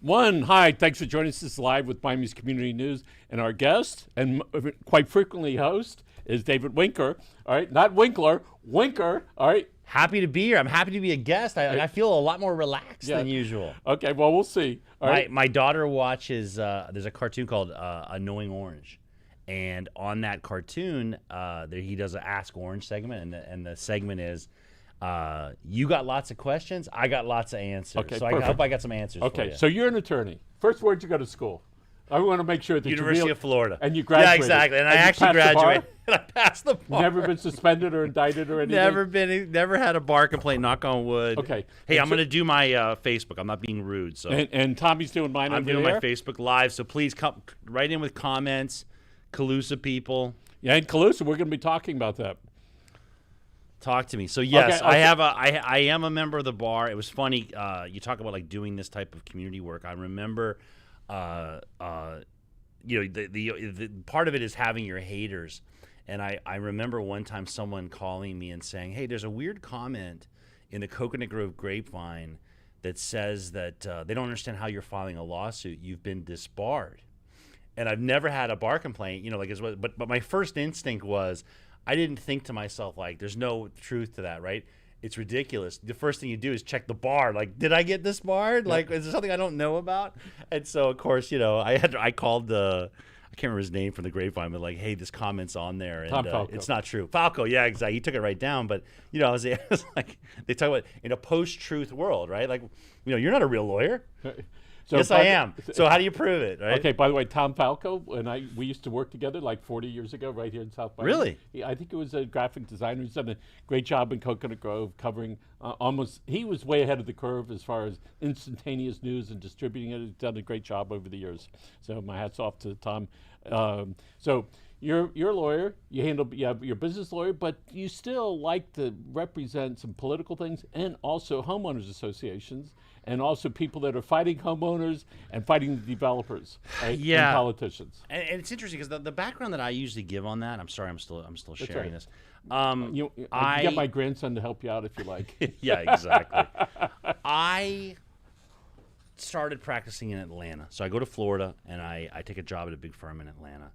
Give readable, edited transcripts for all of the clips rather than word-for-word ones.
One, hi, thanks for joining us live with Miami's Community News. And our guest, and quite frequently host, is David Winker. All right, not Winkler, Winker. All right. Happy to be here. I'm happy to be a guest. I feel a lot more relaxed than usual. Okay, well, we'll see. All right. My daughter watches, there's a cartoon called Annoying Orange. And on that cartoon, he does an Ask Orange segment, and the segment is, you got lots of questions, I got lots of answers. Okay, so I hope I got some answers for you. So you're an attorney. First, where'd you go to school? I want to make sure that University of Florida. And you graduated. Yeah, exactly. And I actually graduated. And I passed the bar. Never been suspended or indicted or anything? Never had a bar complaint, knock on wood. Okay. Hey, I'm going to do my Facebook. I'm not being rude. So. And Tommy's doing mine I'm over doing there? my Facebook Live, so please come right in with comments. Calusa people. Yeah, and Calusa, we're going to be talking about that. Talk to me. So yes, Okay. I am a member of the bar. It was funny. You talk about like doing this type of community work. I remember, the part of it is having your haters, and I remember one time someone calling me and saying, "Hey, there's a weird comment in the Coconut Grove Grapevine that says that they don't understand how you're filing a lawsuit. You've been disbarred." And I've never had a bar complaint, but my first instinct was, I didn't think to myself, like, there's no truth to that, right? It's ridiculous. The first thing you do is check the bar. Like, did I get disbarred? Like, is there something I don't know about? And so, of course, I called I can't remember his name from the Grapevine, but like, hey, this comment's on there, and it's not true. Falco, yeah, exactly. He took it right down, but I was like, they talk about in a post-truth world, right? Like, you're not a real lawyer. So yes, I am. So how do you prove it, right? Okay, by the way, Tom Falco and we used to work together like 40 years ago right here in South Miami. Really? I think it was a graphic designer. He's done a great job in Coconut Grove covering he was way ahead of the curve as far as instantaneous news and distributing it. He's done a great job over the years. So my hat's off to Tom. So you're a lawyer. You have your business lawyer, but you still like to represent some political things and also homeowners associations and also people that are fighting homeowners and fighting the developers, right? Yeah, and politicians. And it's interesting because the background that I usually give on that. I'm sorry, I'm still sharing this. I can get my grandson to help you out if you like. Yeah, exactly. I started practicing in Atlanta, so I go to Florida and I take a job at a big firm in Atlanta.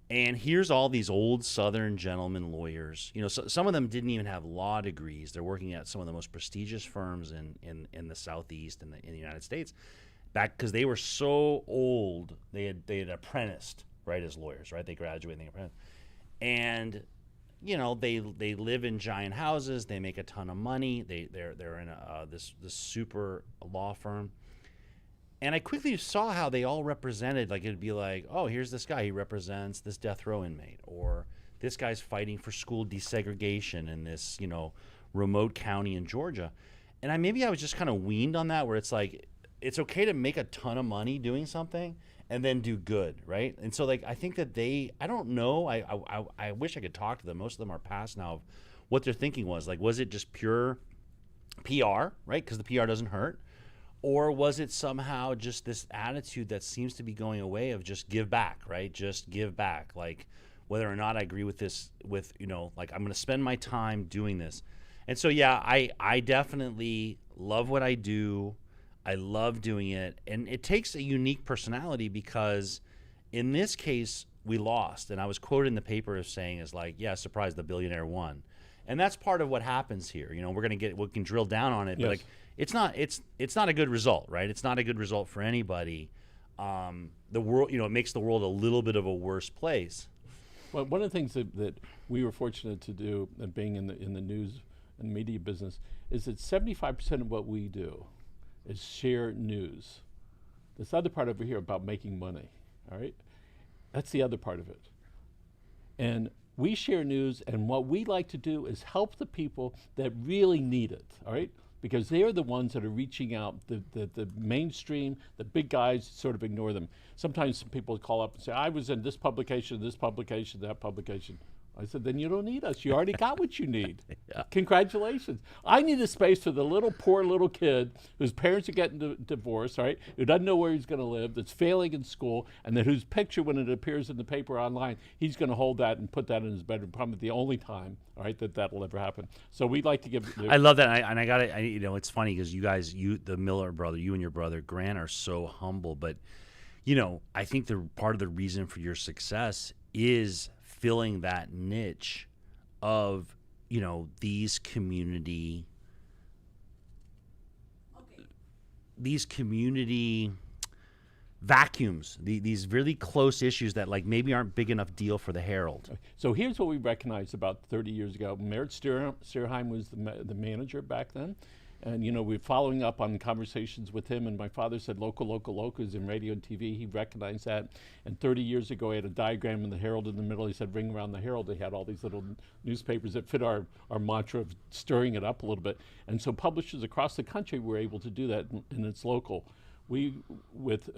And here's all these old Southern gentlemen lawyers. Some of them didn't even have law degrees. They're working at some of the most prestigious firms in the Southeast in the United States, back because they were so old. They had apprenticed, right, as lawyers, right? They graduated and they apprenticed, and they live in giant houses. They make a ton of money. They're in this super law firm. And I quickly saw how they all represented, like it'd be like, oh, here's this guy, he represents this death row inmate, or this guy's fighting for school desegregation in this, remote county in Georgia. And maybe I was just kind of weaned on that, where it's like, it's okay to make a ton of money doing something and then do good, right? And so like, I think that I don't know, I wish I could talk to them. Most of them are past now of what their thinking was. Like, was it just pure PR, right? Because the PR doesn't hurt. Or was it somehow just this attitude that seems to be going away of just give back, right? Just give back. Like, whether or not I agree with this, like, I'm going to spend my time doing this. And so, yeah, I definitely love what I do. I love doing it. And it takes a unique personality because in this case, we lost. And I was quoted in the paper as saying, yeah, surprise, the Billionaire won. And that's part of what happens here. We can drill down on it, yes. But like, it's not a good result, right? It's not a good result for anybody. The world, it makes the world a little bit of a worse place. Well, one of the things that we were fortunate to do, and being in the news and media business, is that 75% of what we do is share news. This other part over here about making money, all right? That's the other part of it. And we share news, and what we like to do is help the people that really need it, all right? Because they are the ones that are reaching out. The mainstream, the big guys sort of ignore them. Sometimes some people call up and say, I was in this publication, that publication. I said, then you don't need us. You already got what you need. Yeah. Congratulations. I need a space for the poor little kid whose parents are getting divorced, right? Who doesn't know where he's going to live, that's failing in school, and then whose picture, when it appears in the paper online, he's going to hold that and put that in his bedroom. Probably the only time, all right, that will ever happen. So we'd like to give. I love that, and I got it. You know, it's funny because the Miller brother, you and your brother Grant are so humble, but you know, I think the part of the reason for your success is filling that niche of, you know, these community vacuums, these really close issues that like maybe aren't big enough deal for the Herald. So here's what we recognized about 30 years ago. Merritt Steerheim was the manager back then. And, you know, we're following up on conversations with him, and my father said local is in radio and TV. He recognized that. And 30 years ago, he had a diagram in the Herald in the middle. He said, ring around the Herald. They had all these little newspapers that fit our mantra of stirring it up a little bit. And so publishers across the country were able to do that, and it's local. We, with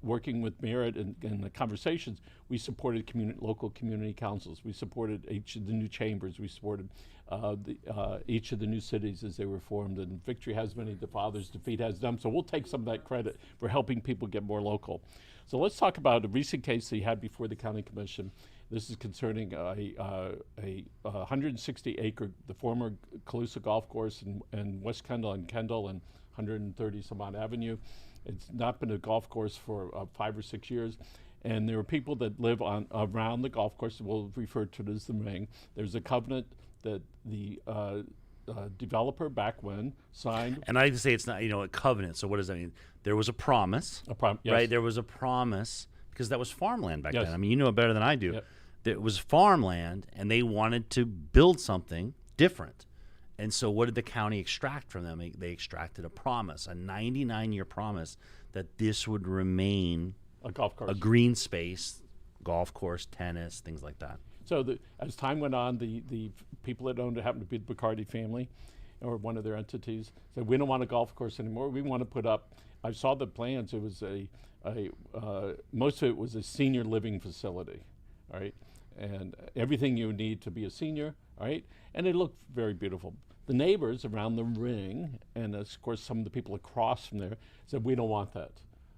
working with Merritt and the conversations, we supported local community councils. We supported each of the new chambers. We supported each of the new cities as they were formed. And victory has many, the fathers, defeat has none. So we'll take some of that credit for helping people get more local. So let's talk about a recent case that he had before the county commission. This is concerning a 160-acre, the former Calusa golf course in West Kendall and 130 some odd Avenue. It's not been a golf course for 5 or 6 years. And there are people that live around the golf course. We'll refer to it as the ring. There's a covenant that the developer back when signed. And I like to say it's not, you know, a covenant. So what does that mean? There was a promise, Yes. right? There was a promise because that was farmland back Yes. then. I mean, you know it better than I do. Yep. It was farmland, and they wanted to build something different. And so what did the county extract from them? They extracted a promise, a 99-year promise that this would remain A golf course. a green space, golf course, tennis, things like that. So as time went on, the people that owned it happened to be the Bacardi family or one of their entities, said, we don't want a golf course anymore. We want to put up, I saw the plans, it was most of it was a senior living facility, all right? And everything you need to be a senior, all right? And it looked very beautiful. The neighbors around the ring, and of course some of the people across from there, said, we don't want that.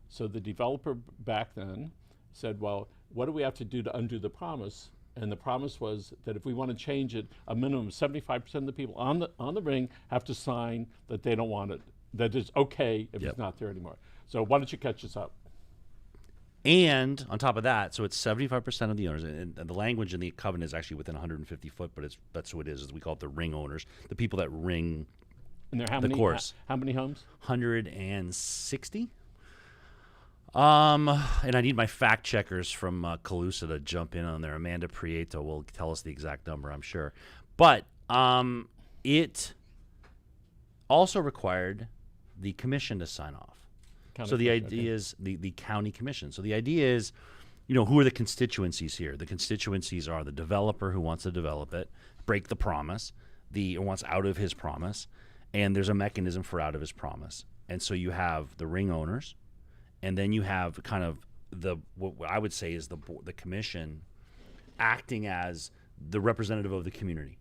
So the developer back then said, well, what do we have to do to undo the promise? And the promise was that if we want to change it, a minimum of 75% of the people on the ring have to sign that they don't want it, that it's okay if Yep. it's not there anymore. So why don't you catch us up? And on top of that, so it's 75% of the owners, and the language in the covenant is actually within 150 foot, but that's what it is we call it the ring owners, the people that ring And there how the many course. How many homes? 160. And I need my fact checkers from Calusa to jump in on there. Amanda Prieto will tell us the exact number, I'm sure. But it also required the commission to sign off. County So the commission, idea okay. is the county commission. So the idea is, you know, who are the constituencies here? The constituencies are the developer who wants to develop it, break the promise, or wants out of his promise, and there's a mechanism for out of his promise. And so you have the ring owners, and then you have kind of what I would say is the commission acting as the representative of the community.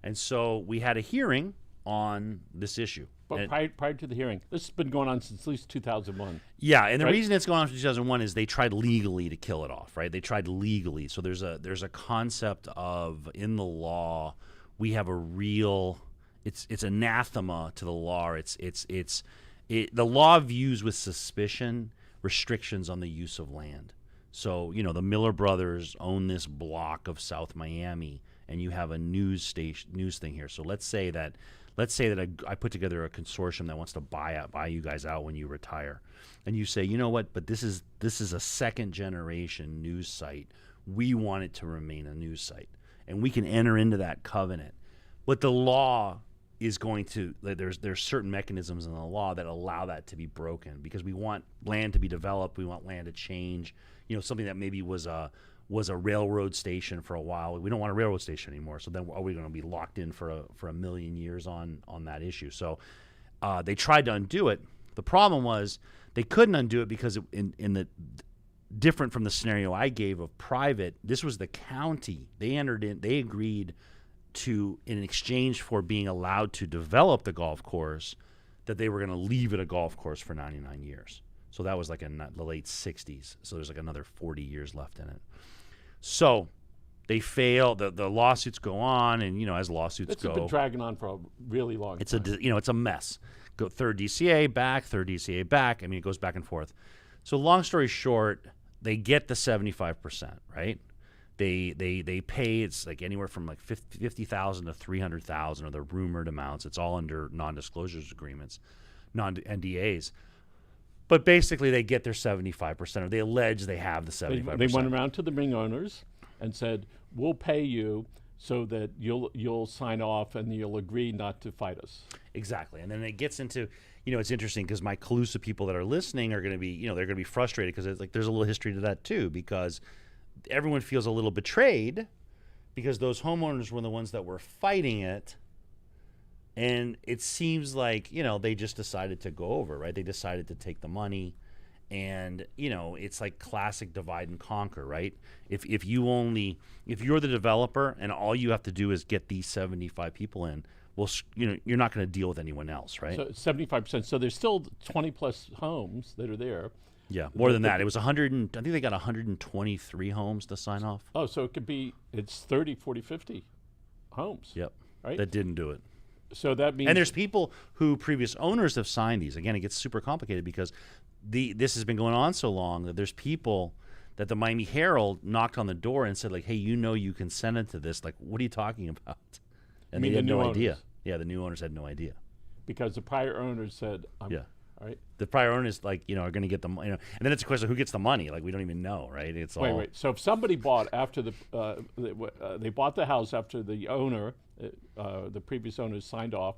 And so we had a hearing on this issue. But prior to the hearing, this has been going on since at least 2001. Yeah, and the Right? reason it's going on from 2001 is they tried legally to kill it off, right? They tried legally. So there's a concept of, in the law, we have a real, it's anathema to the law. The law views with suspicion restrictions on the use of land. So, you know, the Miller brothers own this block of South Miami, and you have a news thing here. So let's say that I put together a consortium that wants to buy you guys out when you retire, and you say, you know what? But this is a second generation news site. We want it to remain a news site, and we can enter into that covenant. But the law is going to there's certain mechanisms in the law that allow that to be broken because we want land to be developed. We want land to change. You know, something that maybe was a railroad station for a while. We don't want a railroad station anymore. So then are we going to be locked in for a million years on that issue? So they tried to undo it. The problem was they couldn't undo it because different from the scenario I gave of private. This was the county. They agreed to, in exchange for being allowed to develop the golf course, that they were going to leave it a golf course for 99 years. So that was like in the late 60s. So there's like another 40 years left in it. So they fail. The lawsuits go on, and as lawsuits It's go, been dragging on for a really long time. It's a mess. Go third DCA back, third DCA back. I mean, it goes back and forth. So long story short, they get the 75%, right? They pay. It's like anywhere from like 50,000 to 300,000 are the rumored amounts. It's all under non-disclosures agreements, non-NDAs. But basically, they get their 75%, or they allege they have the 75%. They went around to the ring owners and said, "We'll pay you so that you'll sign off and you'll agree not to fight us." Exactly, and then it gets into, it's interesting because my Calusa people that are listening are going to be, they're going to be frustrated because it's like there's a little history to that too, because everyone feels a little betrayed because those homeowners were the ones that were fighting it. And it seems like, they just decided to go over, right? They decided to take the money. And, it's like classic divide and conquer, right? If you're the developer and all you have to do is get these 75 people in, well, you're not going to deal with anyone else, right? So 75%. So there's still 20 plus homes that are there. Yeah, more than that. It was 100. I think they got 123 homes to sign off. Oh, so it's 30, 40, 50 homes. Yep. Right? That didn't do it. So that means, and there's people who previous owners have signed these. Again, it gets super complicated because this has been going on so long that there's people that the Miami Herald knocked on the door and said, like, "Hey, you consented to this. Like, what are you talking about?" And they had no idea. Yeah, the new owners had no idea because the prior owners said, "Yeah." All right. The prior owners, are going to get the, and then it's a question of who gets the money. Like, we don't even know, right? It's wait. So if somebody bought after they bought the house after the owner, the previous owner signed off,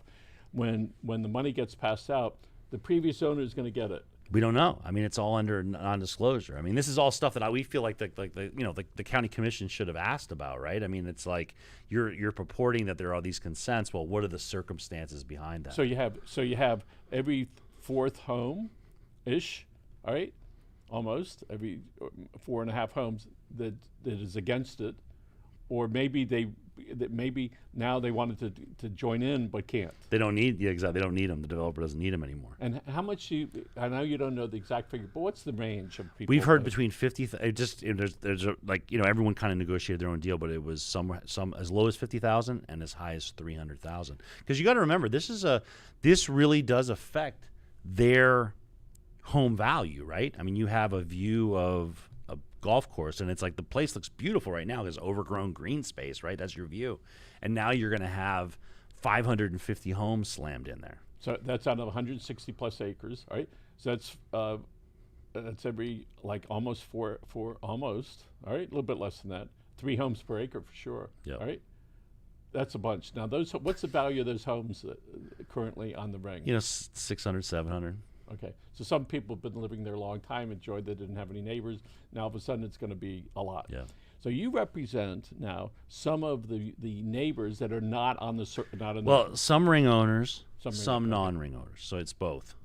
when the money gets passed out, the previous owner is going to get it. We don't know. I mean, it's all under non-disclosure. I mean, this is all stuff that we feel like the county commission should have asked about, right? I mean, it's like you're purporting that there are these consents. Well, what are the circumstances behind that? So you have every fourth home, ish, all right, almost every 4.5 homes that is against it, or maybe maybe now they wanted to join in but can't. They don't need exactly. They don't need them. The developer doesn't need them anymore. And how much I know you don't know the exact figure, but what's the range of people? We've heard between 50. There's everyone kind of negotiated their own deal, but it was some as low as 50,000 and as high as 300,000. Because you got to remember, this really does affect their home value, right? I mean, you have a view of a golf course, and it's like the place looks beautiful right now. There's overgrown green space, right? That's your view. And now you're going to have 550 homes slammed in there. So that's out of 160 plus acres, right? So that's every almost four almost, all right? A little bit less than that. 3 homes per acre for sure, yep. All right? That's a bunch. Now, what's the value of those homes currently on the ring? 600, 700. Okay. So some people have been living there a long time, enjoyed they didn't have any neighbors. Now, all of a sudden, it's going to be a lot. Yeah. So you represent now some of the neighbors that are not on the Well, some ring owners, some non-ring owners. So it's both.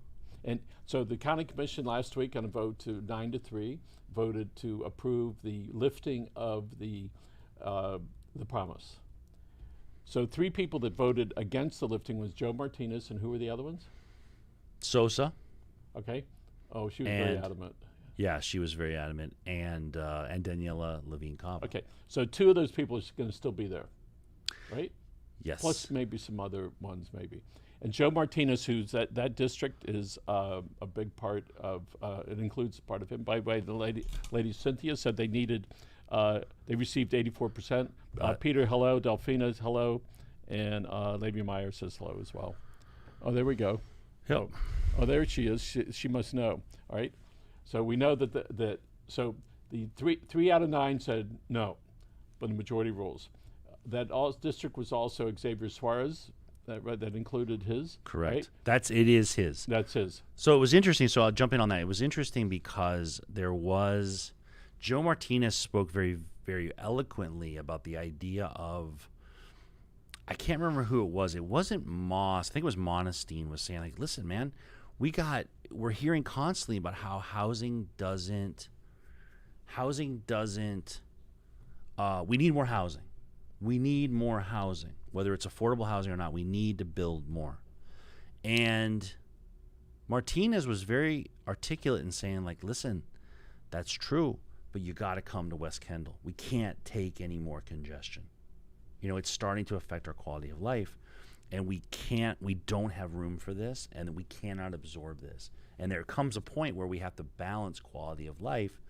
And so the county commission last week, on a vote to 9-3, voted to approve the lifting of the promise. So 3 people that voted against the lifting was Joe Martinez, and who were the other ones? Sosa. Okay. Oh, she was very adamant. Yeah, she was very adamant, and Daniela Levine-Cava. Okay, so 2 of those people are going to still be there, right? Yes. Plus maybe some other ones, maybe. And Joe Martinez, who's that district is a big part of. It includes part of him. By the way, the lady Cynthia said they needed. They received 84%. Peter, hello. Delphina, hello. And Levy Meyer says hello as well. Oh, there we go. Yep. Oh, there she is. She must know. All right. So we know that so the 3 out of 9 said no, but the majority rules. That district was also Xavier Suarez. That included his. Correct. Right? It is his. That's his. So it was interesting. So I'll jump in on that. It was interesting because Joe Martinez spoke very, very eloquently about the idea of, I can't remember who it was. It wasn't Moss. I think it was Monestein was saying, like, listen, man, we're hearing constantly about how housing doesn't housing doesn't. We need more housing. We need more housing, whether it's affordable housing or not. We need to build more. And Martinez was very articulate in saying, like, listen, that's true, but you got to come to West Kendall. We can't take any more congestion. You know, it's starting to affect our quality of life, and we don't have room for this, and we cannot absorb this. And there comes a point where we have to balance quality of life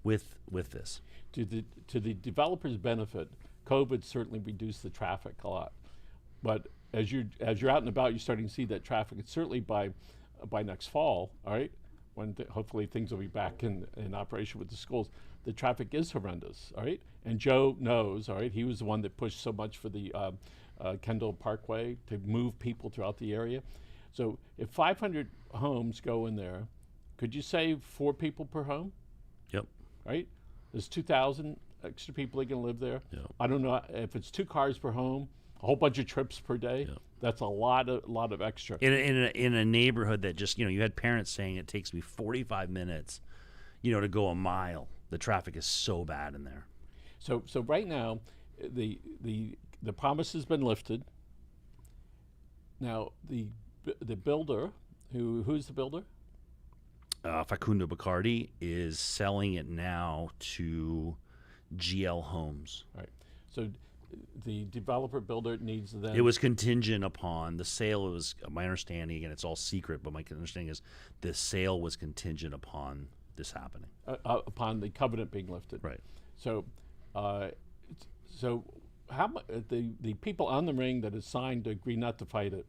with this. To the developers' benefit, COVID certainly reduced the traffic a lot. But as you're out and about, you're starting to see that traffic. And certainly by next fall, all right, when hopefully things will be back in operation with the schools, the traffic is horrendous, all right? And Joe knows, all right, he was the one that pushed so much for the Kendall Parkway to move people throughout the area. So if 500 homes go in there, could you save 4 people per home? Yep. Right? There's 2,000 extra people that can live there. Yep. I don't know if it's 2 cars per home, a whole bunch of trips per day. Yep. That's a lot of extra. In a neighborhood that just, you had parents saying it takes me 45 minutes, to go a mile. The traffic is so bad in there. So right now, the promise has been lifted. Now the builder, who's the builder? Facundo Bacardi is selling it now to GL Homes. Right. So the developer builder needs then. It was contingent upon the sale. It was my understanding, again, it's all secret, but my understanding is the sale was contingent upon this happening. Upon the covenant being lifted. Right. So, how the people on the ring that have signed to agree not to fight it,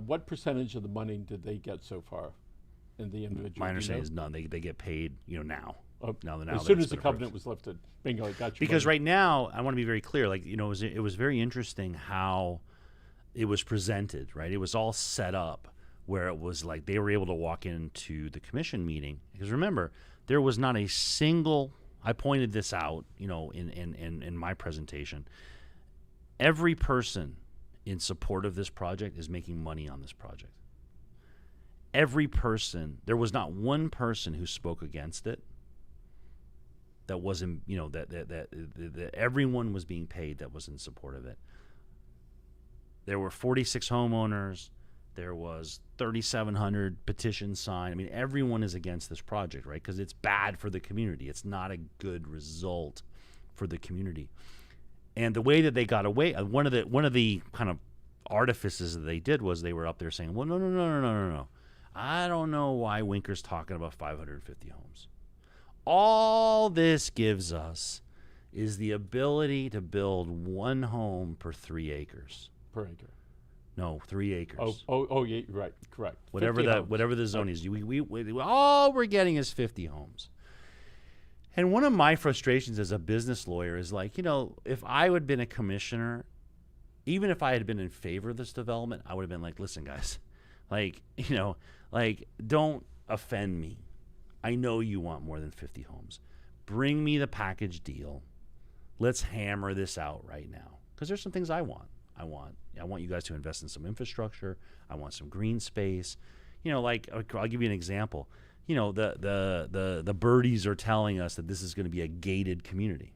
what percentage of the money did they get so far in the individual? My understanding is none. They get paid, now. Now as soon as the covenant was lifted, bingo, I got you. Because right now, I want to be very clear. Like, it was very interesting how it was presented. Right, it was all set up where it was like they were able to walk into the commission meeting. Because remember, there was not a single. I pointed this out, in my presentation. Every person in support of this project is making money on this project. Every person, there was not one person who spoke against it. That wasn't, that everyone was being paid that was in support of it. There were 46 homeowners. There was 3,700 petitions signed. I mean, everyone is against this project, right? Because it's bad for the community. It's not a good result for the community. And the way that they got away, one of the kind of artifices that they did was they were up there saying, well, no. I don't know why Winker's talking about 550 homes. All this gives us is the ability to build 1 home per 3 acres. Per acre. No, 3 acres. Oh, yeah, right, correct. Whatever the zone is, we all we're getting is 50 homes. And one of my frustrations as a business lawyer is like, if I would have been a commissioner, even if I had been in favor of this development, I would have been like, listen, guys, don't offend me. I know you want more than 50 homes. Bring me the package deal. Let's hammer this out right now. Because there's some things I want. I want you guys to invest in some infrastructure. I want some green space. I'll give you an example. The birdies are telling us that this is going to be a gated community.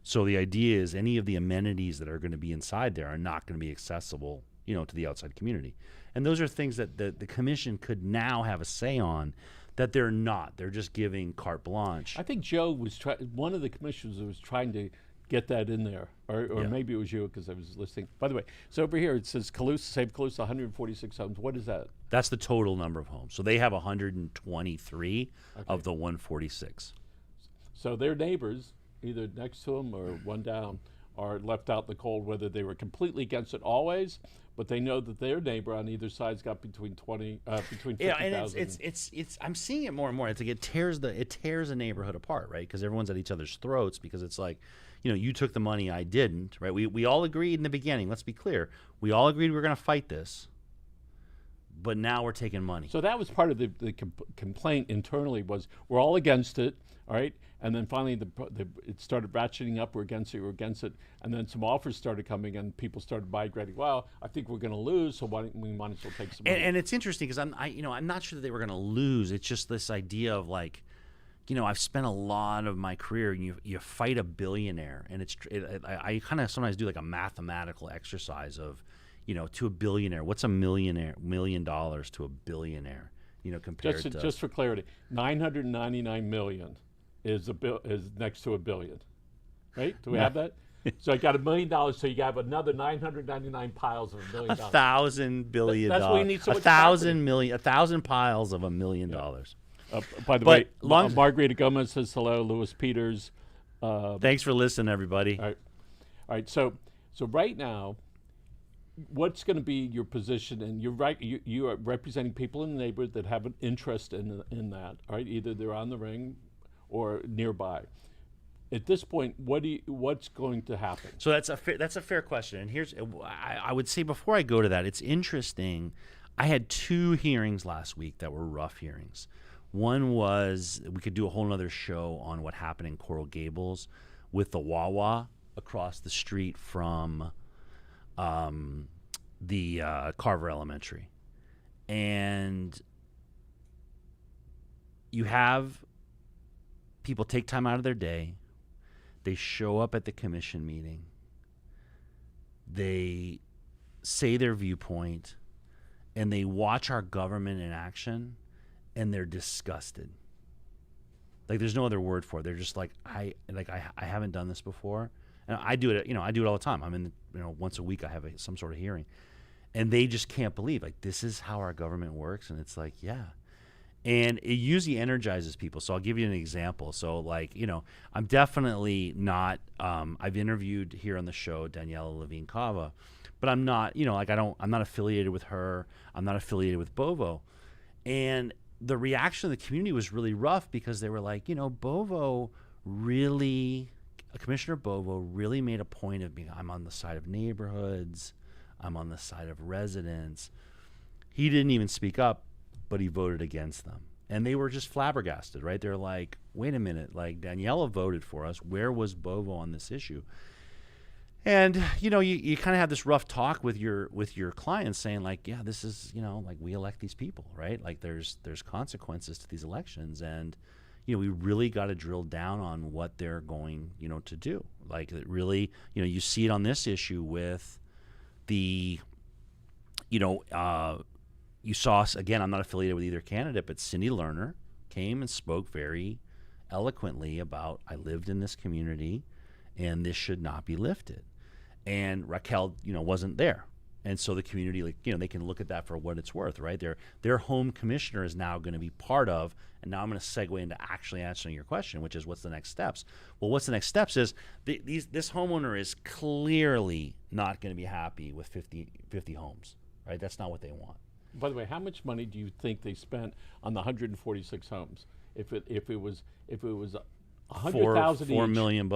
So the idea is any of the amenities that are going to be inside there are not going to be accessible, to the outside community. And those are things that the commission could now have a say on that they're not. They're just giving carte blanche. I think Joe was one of the commissioners was trying to get that in there, or maybe it was you because I was listening. By the way, so over here it says Calusa, save Calusa, 146 homes. What is that? That's the total number of homes. So they have 123 of the 146. So their neighbors, either next to them or one down, are left out in the cold, whether they were completely against it always, but they know that their neighbor on either side's got between 50,000. Yeah, and it's I'm seeing it more and more. It's like it tears a neighborhood apart, right? Because everyone's at each other's throats because it's like, you took the money, I didn't, right? We all agreed in the beginning. Let's be clear. We all agreed we were going to fight this, but now we're taking money. So that was part of the complaint internally was we're all against it, all right? And then finally it started ratcheting up. We're against it. And then some offers started coming and people started migrating. Well, I think we're going to lose, so we might as well take some money. And it's interesting because I'm not sure that they were going to lose. It's just this idea of like, I've spent a lot of my career, and you fight a billionaire, and I kind of sometimes do like a mathematical exercise of, to a billionaire, what's $1 million to a billionaire, compared to just for clarity, 999 million is next to $1 billion, right? Do we have that? So I got $1 million. So you have another 999 piles of $1 million. 1,000 billion. That's why you need so much 1,000 piles of $1 million. By the way, Margarita Gomez says hello. Louis Peters. Thanks for listening, everybody. All right. So right now, what's going to be your position? And you're right. You are representing people in the neighborhood that have an interest in that. All right. Either they're on the ring or nearby. At this point, what's going to happen? So that's a fair question. And I would say before I go to that, it's interesting. I had 2 hearings last week that were rough hearings. One was, we could do a whole nother show on what happened in Coral Gables with the Wawa across the street from the Carver Elementary. And you have people take time out of their day. They show up at the commission meeting. They say their viewpoint, and they watch our government in action, and they're disgusted. Like, there's no other word for it. They're just like, I haven't done this before. And I do it, I do it all the time. I'm in, once a week I have some sort of hearing. And they just can't believe, like, this is how our government works. And it's like, yeah. And it usually energizes people. So I'll give you an example. So, like, I'm definitely not, I've interviewed here on the show Daniela Levine Cava, but I'm not, I'm not affiliated with her. I'm not affiliated with Bovo. And the reaction of the community was really rough because they were like, Bovo really, Commissioner Bovo really made a point of being, I'm on the side of neighborhoods. I'm on the side of residents. He didn't even speak up, but he voted against them. And they were just flabbergasted, right? They're like, wait a minute, like, Daniela voted for us. Where was Bovo on this issue? And, you kind of have this rough talk with your clients saying, like, yeah, this is, like, we elect these people, right? Like, there's consequences to these elections. And, we really got to drill down on what they're going, to do. Like, it really, you see it on this issue with the, you saw, again, I'm not affiliated with either candidate, but Cindy Lerner came and spoke very eloquently about, I lived in this community and this should not be lifted. And Raquel, wasn't there. And so the community, like, they can look at that for what it's worth, right? Their home commissioner is now going to be part of, and now I'm going to segue into actually answering your question, which is what's the next steps? Well, what's the next steps is this homeowner is clearly not going to be happy with 50 homes, right? That's not what they want. By the way, how much money do you think they spent on the 146 homes? If it was 100,000 each, $4 million.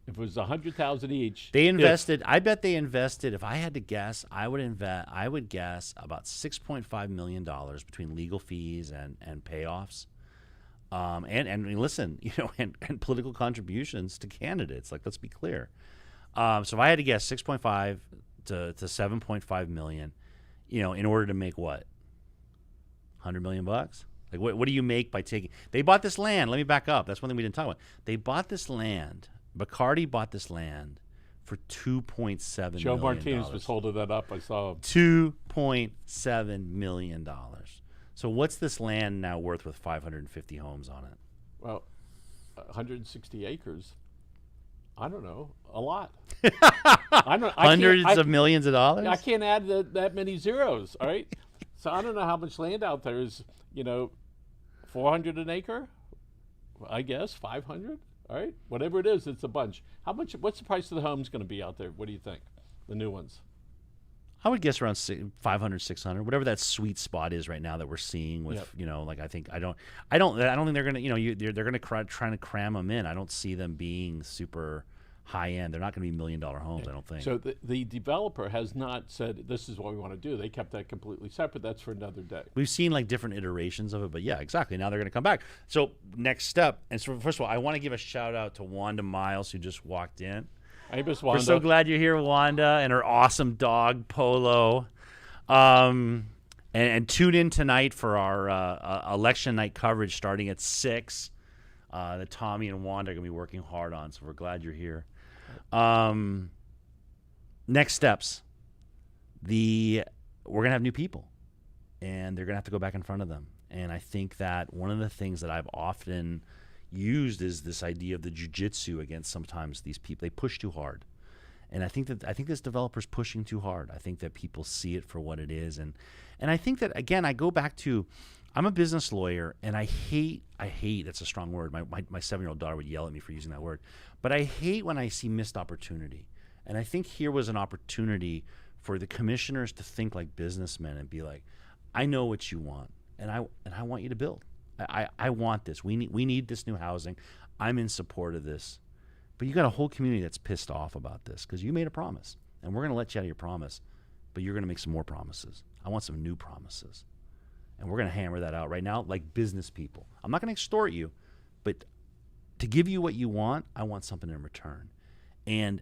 If it was 100,000 each, they invested. I bet they invested. If I had to guess, I would guess about $6.5 million between legal fees and payoffs, and listen, and political contributions to candidates. Like, let's be clear. So if I had to guess, 6.5 to 7.5 million, in order to make what? $100 million? Like, what do you make by taking? They bought this land. Let me back up. That's one thing we didn't talk about. They bought this land. Bacardi bought this land for $2.7 million. Joe Martinez was holding that up. I saw him. $2.7 million. So what's this land now worth with 550 homes on it? Well, 160 acres. I don't know. A lot. Hundreds of millions of dollars? I can't add that many zeros, all right? So I don't know how much land out there is, 400 an acre? I guess 500. All right, whatever it is, it's a bunch. What's the price of the homes going to be out there? What do you think? The new ones? I would guess around 500, 600, whatever that sweet spot is right now that we're seeing with, like, I don't think they're going to, they're going to trying to cram them in. I don't see them being super high end. They're not going to be $1 million homes, I don't think. So the developer has not said this is what we want to do. They kept that completely separate. That's for another day. We've seen like different iterations of it, but yeah, exactly. Now they're going to come back. So next step, and so first of all, I want to give a shout out to Wanda Miles, who just walked in. Hey, Miss Wanda. We're so glad you're here, Wanda, and her awesome dog Polo. And tune in tonight for our election night coverage starting at 6. that Tommy and Wanda are going to be working hard on. So we're glad you're here. Next steps. We're going to have new people, and they're going to have to go back in front of them. And I think that one of the things that I've often used is this idea of the jujitsu against sometimes these people. They push too hard. And I think this developer's pushing too hard. I think that people see it for what it is. And I think that, again, I go back to, I'm a business lawyer, and I hate, that's a strong word. My 7-year-old daughter would yell at me for using that word. But I hate when I see missed opportunity. And I think here was an opportunity for the commissioners to think like businessmen and be like, I know what you want, and I want you to build. I want this. We need this new housing. I'm in support of this. But you got a whole community that's pissed off about this because you made a promise, and we're going to let you out of your promise, but you're going to make some more promises. I want some new promises, and we're going to hammer that out right now like business people. I'm not going to extort you, but to give you what you want, I want something in return. And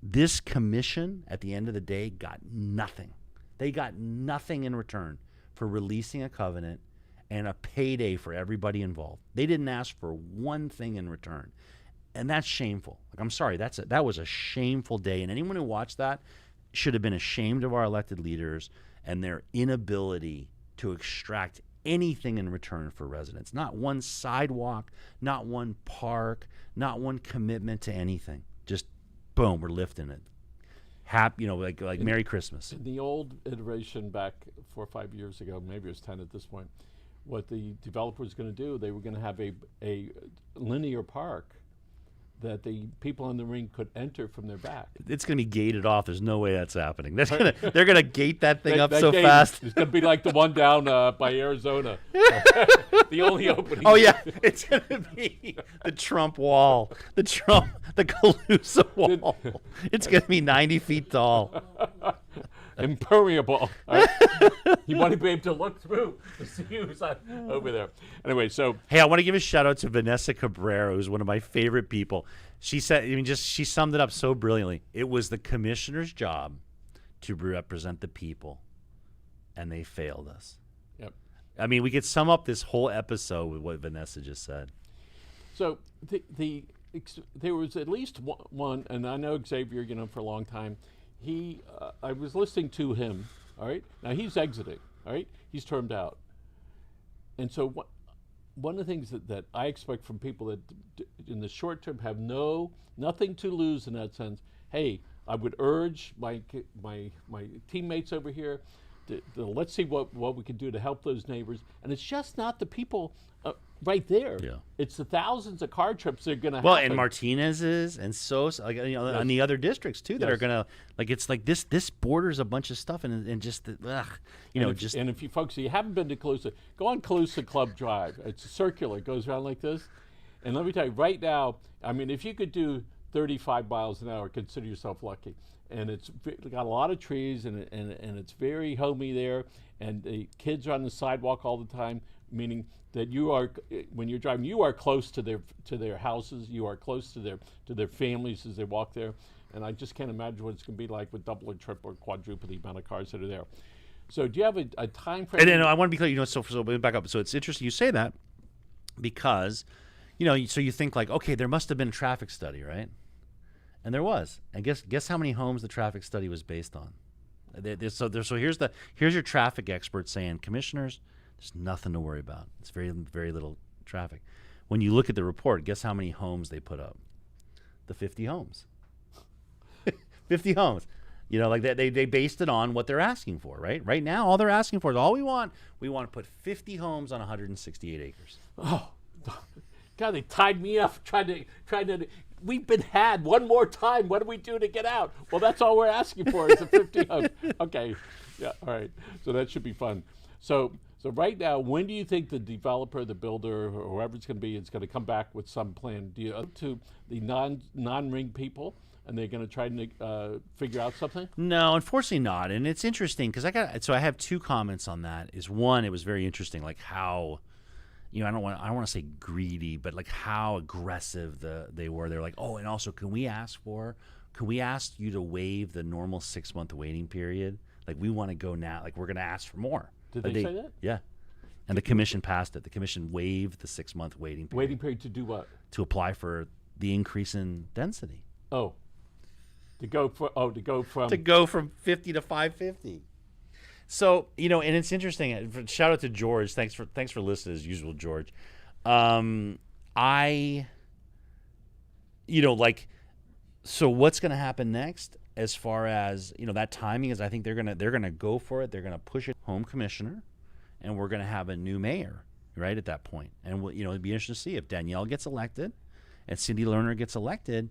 this commission, at the end of the day, got nothing. They got nothing in return for releasing a covenant and a payday for everybody involved. They didn't ask for one thing in return. And that's shameful. Like, I'm sorry, that was a shameful day. And anyone who watched that should have been ashamed of our elected leaders and their inability to extract anything in return for residents. Not one sidewalk, not one park, not one commitment to anything. Just boom, we're lifting it. Happy, like Merry Christmas. In the old iteration back 4 or 5 years ago, maybe it was 10 at this point, what the developer was going to do, they were going to have a linear park that the people in the ring could enter from their back. It's going to be gated off. There's no way that's happening. They're going to gate that thing up that so gate fast. It's going to be like the one down by Arizona. The only opening. Oh yeah, it's going to be the Trump wall, the Calusa wall. It's going to be 90 feet tall. Impermeable. Right? You want to be able to look through to see who's over there. Anyway, so hey, I want to give a shout out to Vanessa Cabrera, who's one of my favorite people. She said, she summed it up so brilliantly. It was the commissioner's job to represent the people, and they failed us. Yep. I mean, we could sum up this whole episode with what Vanessa just said. So there was at least one, and I know Xavier, for a long time. I was listening to him. All right, now he's exiting. All right, he's termed out, and so one of the things that I expect from people that in the short term have nothing to lose in that sense. Hey, I would urge my teammates over here. Let's see what we can do to help those neighbors, and it's just not the people right there. Yeah. It's the thousands of car trips that are going to happen. Well, and Martinez's and on the other districts too that are going to it's like this borders a bunch of stuff and just and if you folks, you haven't been to Calusa, go on Calusa Club Drive. It's circular, it goes around like this, and let me tell you right now. I mean, if you could do 35 miles an hour, consider yourself lucky. And it's got a lot of trees, and it's very homey there. And the kids are on the sidewalk all the time, meaning that when you're driving, you are close to their houses, you are close to their families as they walk there. And I just can't imagine what it's going to be like with double or triple or quadruple the amount of cars that are there. So do you have a time frame? And then I want to be clear, so back up. So it's interesting you say that because, so you think like, okay, there must have been a traffic study, right? And there was. And guess how many homes the traffic study was based on? So here's your traffic expert saying, commissioners, there's nothing to worry about. It's very, very little traffic. When you look at the report, guess how many homes they put up? The 50 homes. 50 homes. They based it on what they're asking for, right? Right now, all they're asking for is we want to put 50 homes on 168 acres. Oh, God, they tied me up trying to. We've been had one more time. What do we do to get out? Well, that's all we're asking for is a 50 homes. Okay, yeah, all right. So that should be fun. So right now, when do you think the developer, the builder, or whoever it's going to be, is going to come back with some plan? Do you to the non-ring people, and they're going to try to figure out something? No, unfortunately not. And it's interesting because I have two comments on that. Is one, it was very interesting, like how. I don't want to say greedy, but like how aggressive they were. They're like, oh, and also, can we ask you to waive the normal 6-month waiting period? Like, we want to go now. Like, we're going to ask for more. Did they say that? Yeah. And the commission passed it. The commission waived the 6-month waiting period. Waiting period to do what? To apply for the increase in density. Oh, to go from 50 to 550. So, and it's interesting. Shout out to George. Thanks for listening as usual, George. So what's going to happen next as far as, that timing is, I think they're going to go for it. They're going to push it home commissioner, and we're going to have a new mayor right at that point. And it'd be interesting to see if Danielle gets elected and Cindy Lerner gets elected.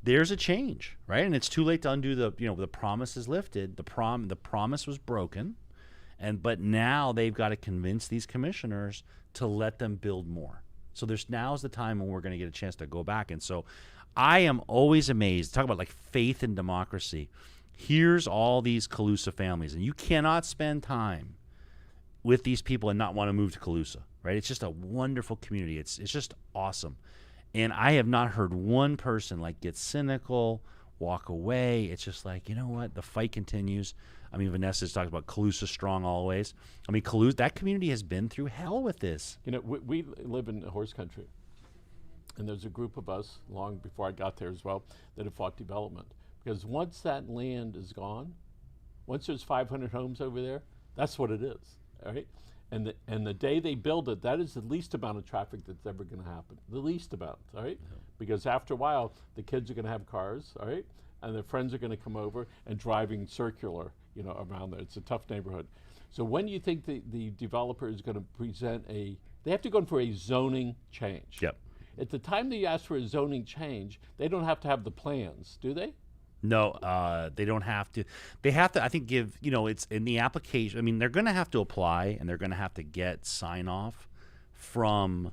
There's a change, right? And it's too late to undo the promise is lifted. The promise was broken, but now they've got to convince these commissioners to let them build more. So now's the time when we're going to get a chance to go back. And so I am always amazed. Talk about like faith in democracy. Here's all these Calusa families, and you cannot spend time with these people and not want to move to Calusa, right? It's just a wonderful community. It's just awesome. And I have not heard one person get cynical, walk away. It's just like, you know what? The fight continues. I mean, Vanessa's talked about Calusa strong always. I mean, Calusa, that community has been through hell with this. We live in horse country, and there's a group of us, long before I got there as well, that have fought development. Because once that land is gone, once there's 500 homes over there, that's what it is, all right? And the day they build it, that is the least amount of traffic that's ever going to happen. The least amount, all right? Yeah. Because after a while, the kids are going to have cars, all right? And their friends are going to come over and driving circular, around there. It's a tough neighborhood. So when you think the developer is going to present they have to go in for a zoning change. Yep. At the time they ask for a zoning change, they don't have to have the plans, do they? No, they don't have to. They have to, I think, give, it's in the application. I mean, they're going to have to apply, and they're going to have to get sign-off from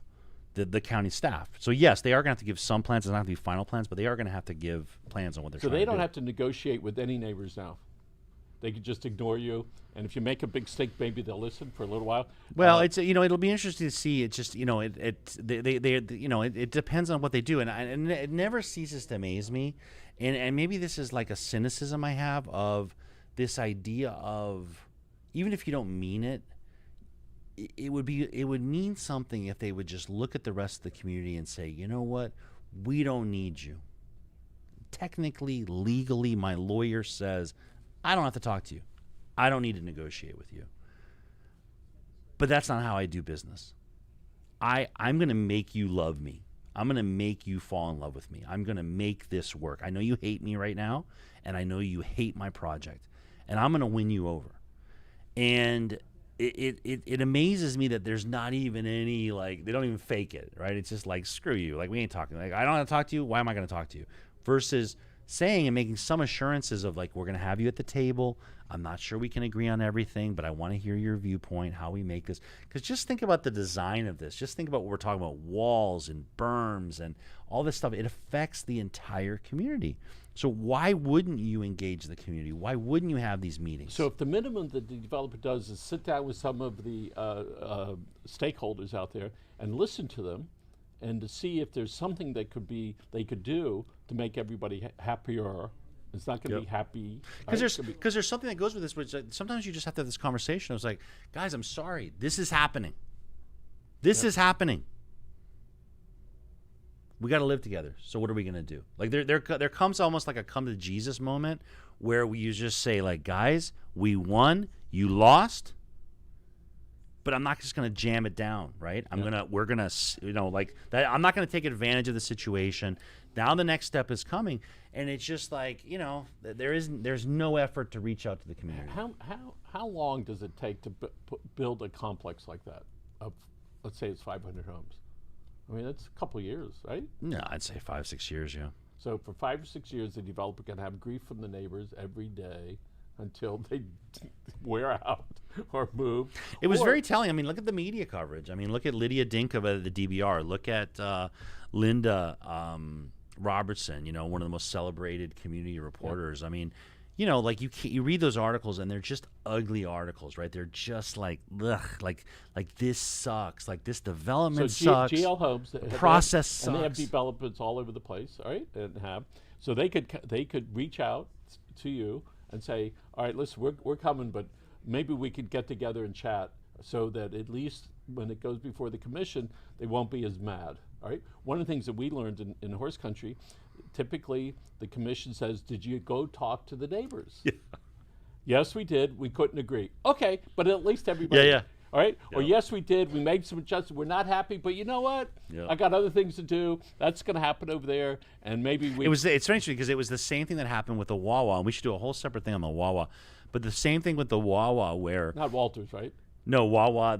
the county staff. So, yes, they are going to have to give some plans. It's not going to be final plans, but they are going to have to give plans on what they're trying to do. So they don't have to negotiate with any neighbors now? They could just ignore you, and if you make a big stink, maybe they'll listen for a little while. Well, it's it'll be interesting to see. It just it depends on what they do, and it never ceases to amaze me. And maybe this is like a cynicism I have of this idea of, even if you don't mean it, it would mean something if they would just look at the rest of the community and say, you know what, we don't need you. Technically, legally, my lawyer says I don't have to talk to you. I don't need to negotiate with you. But that's not how I do business. I'm going to make you love me. I'm going to make you fall in love with me. I'm going to make this work. I know you hate me right now, and I know you hate my project, and I'm going to win you over. And it amazes me that there's not even any, they don't even fake it, right? It's just like, screw you. We ain't talking. I don't have to talk to you. Why am I going to talk to you? Versus saying and making some assurances of we're going to have you at the table. I'm not sure we can agree on everything, but I want to hear your viewpoint, how we make this. Because just think about the design of this. Just think about what we're talking about, walls and berms and all this stuff. It affects the entire community. So why wouldn't you engage the community? Why wouldn't you have these meetings? So if the minimum that the developer does is sit down with some of the stakeholders out there and listen to them, and to see if there's something they could do to make everybody happier. It's not going to be happy. Because there's something that goes with this, which sometimes you just have to have this conversation. I was like, guys, I'm sorry. This is happening. This is happening. We got to live together. So what are we going to do? There comes almost like a come to Jesus moment where you just say, guys, we won, you lost. But I'm not just going to jam it down, right? We're going to, that. I'm not going to take advantage of the situation. Now the next step is coming, and it's just there's no effort to reach out to the community. How long does it take to build a complex like that of, let's say it's 500 homes? I mean, it's a couple of years, right? No, I'd say 5-6 years, yeah. So for 5 or 6 years, the developer can have grief from the neighbors every day until they wear out or move. It was very telling. I mean, look at the media coverage. I mean, look at Lydia Dink of the DBR. Look at Linda Robertson, one of the most celebrated community reporters. Yeah. I mean, you read those articles and they're just ugly articles, right? They're just ugh, like this sucks. This development sucks. GL Homes, the process sucks. And they have developments all over the place, all right? So they could reach out to you and say, all right, listen, we're coming, but maybe we could get together and chat so that at least when it goes before the commission, they won't be as mad. All right. One of the things that we learned in horse country, typically the commission says, "Did you go talk to the neighbors?" Yeah. Yes, we did. We couldn't agree. Okay, but at least everybody. Yeah. All right. Yep. Or yes, we did. We made some adjustments. We're not happy, but you know what? Yep. I got other things to do. That's going to happen over there, and maybe we. It's interesting because it was the same thing that happened with the Wawa, and we should do a whole separate thing on the Wawa. But the same thing with the Wawa, where Not Walters, right? no Wawa,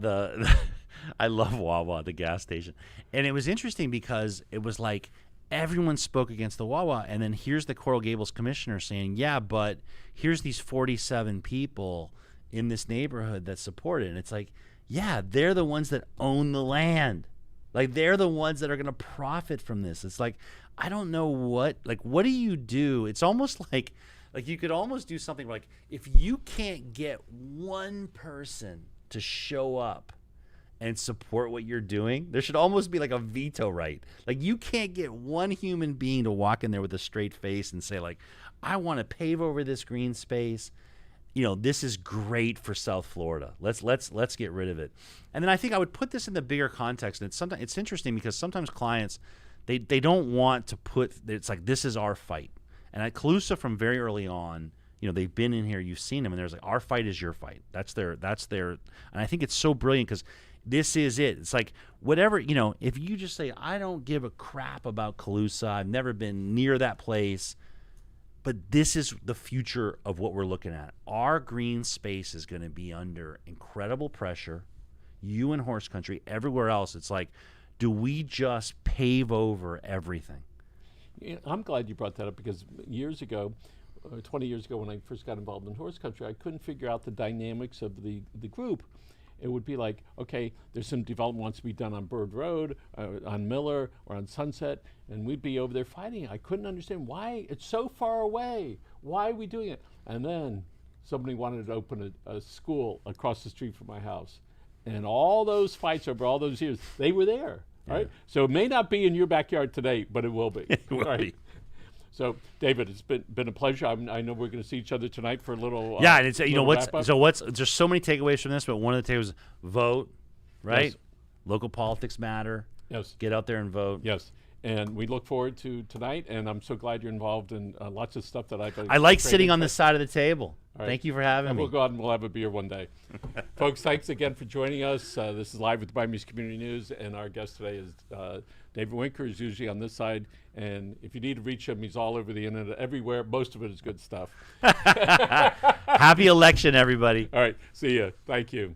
I love Wawa, the gas station, and it was interesting because it was like everyone spoke against the Wawa, and then here's the Coral Gables commissioner saying, "Yeah, but here's these 47 people in this neighborhood that support it," and it's like, yeah, they're the ones that own the land. Like, they're the ones that are going to profit from this. It's like, I don't know what do you do? It's almost like you could almost do something like, if you can't get one person to show up and support what you're doing, there should almost be like a veto right. Like, you can't get one human being to walk in there with a straight face and say, like, I want to pave over this green space. This is great for South Florida. Let's get rid of it. And then I think I would put this in the bigger context. And it's interesting because sometimes clients, they don't want to it's like, this is our fight. And at Calusa from very early on, they've been in here, you've seen them, and there's like, our fight is your fight. That's their, and I think it's so brilliant because this is it. It's like, whatever, if you just say, I don't give a crap about Calusa, I've never been near that place, but this is the future of what we're looking at. Our green space is going to be under incredible pressure. You in horse country, everywhere else, it's like, do we just pave over everything? Yeah, I'm glad you brought that up because years ago, 20 years ago when I first got involved in horse country, I couldn't figure out the dynamics of the group. It would be like, okay, there's some development wants to be done on Bird Road, on Miller, or on Sunset, and we'd be over there fighting. I couldn't understand why it's so far away. Why are we doing it? And then somebody wanted to open a school across the street from my house. And all those fights over all those years, they were there. Yeah. Right? So it may not be in your backyard today, but it will be. It will be. So, David, it's been a pleasure. I know we're going to see each other tonight for a little. Yeah, and it's there's so many takeaways from this, but one of the takeaways: vote, right? Yes. Local politics matter. Yes. Get out there and vote. Yes. And we look forward to tonight, and I'm so glad you're involved in lots of stuff that I like sitting on this side of the table. Right. Thank you for having me. We'll go out and we'll have a beer one day. Folks, thanks again for joining us. This is Live with the Miami Community News, and our guest today is David Winker, who's usually on this side. And if you need to reach him, he's all over the internet, everywhere. Most of it is good stuff. Happy election, everybody. All right. See you. Thank you.